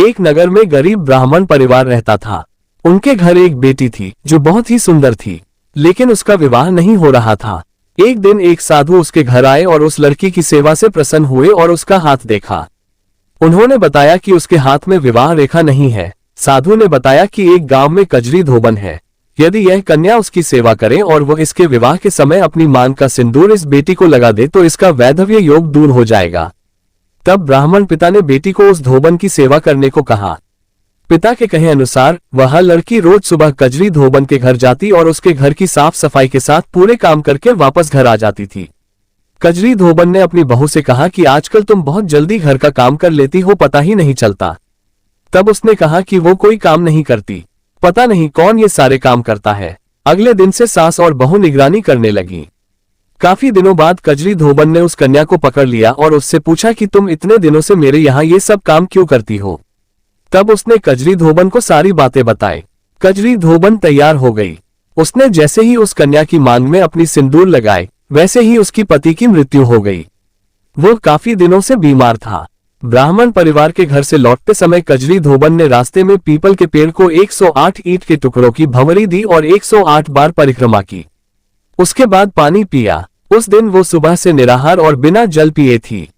एक नगर में गरीब ब्राह्मण परिवार रहता था। उनके घर एक बेटी थी जो बहुत ही सुंदर थी, लेकिन उसका विवाह नहीं हो रहा था। एक दिन एक साधु उसके घर आए और उस लड़की की सेवा से प्रसन्न हुए और उसका हाथ देखा। उन्होंने बताया कि उसके हाथ में विवाह रेखा नहीं है। साधु ने बताया कि एक गांव में कजरी धोबन है। यदि यह कन्या उसकी सेवा करे और वह इसके विवाह के समय अपनी मांग का सिंदूर इस बेटी को लगा दे तो इसका वैधव्य योग दूर हो जाएगा। तब ब्राह्मण पिता ने बेटी को उस धोबन की सेवा करने को कहा। पिता के कहे अनुसार वह लड़की रोज सुबह कजरी धोबन के घर जाती और उसके घर की साफ सफाई के साथ पूरे काम करके वापस घर आ जाती थी। कजरी धोबन ने अपनी बहू से कहा कि आजकल तुम बहुत जल्दी घर का काम कर लेती हो, पता ही नहीं चलता। तब उसने कहा कि वो कोई काम नहीं करती, पता नहीं कौन ये सारे काम करता है। अगले दिन से सास और बहू निगरानी करने लगी। काफी दिनों बाद कजरी धोबन ने उस कन्या को पकड़ लिया और उससे पूछा कि तुम इतने दिनों से मेरे यहाँ ये सब काम क्यों करती हो। तब उसने कजरी धोबन को सारी बातें बताई। कजरी धोबन तैयार हो गई। उसने जैसे ही उस कन्या की मांग में अपनी सिंदूर लगाए वैसे ही उसकी पति की मृत्यु हो गई। वो काफी दिनों से बीमार था। ब्राह्मण परिवार के घर से लौटते समय कजरी धोबन ने रास्ते में पीपल के पेड़ को 108 ईंट के टुकड़ों की भंवरी दी और 108 बार परिक्रमा की। उसके बाद पानी पिया। उस दिन वो सुबह से निराहार और बिना जल पिए थी।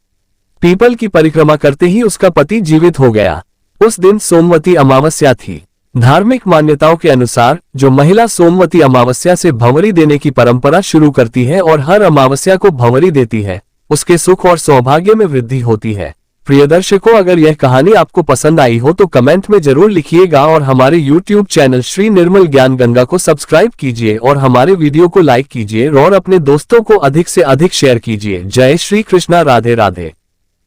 पीपल की परिक्रमा करते ही उसका पति जीवित हो गया। उस दिन सोमवती अमावस्या थी। धार्मिक मान्यताओं के अनुसार जो महिला सोमवती अमावस्या से भंवरी देने की परंपरा शुरू करती है और हर अमावस्या को भंवरी देती है, उसके सुख और सौभाग्य में वृद्धि होती है। प्रिय दर्शकों, अगर यह कहानी आपको पसंद आई हो तो कमेंट में जरूर लिखिएगा और हमारे YouTube चैनल श्री निर्मल ज्ञान गंगा को सब्सक्राइब कीजिए और हमारे वीडियो को लाइक कीजिए और अपने दोस्तों को अधिक से अधिक शेयर कीजिए। जय श्री कृष्णा। राधे राधे।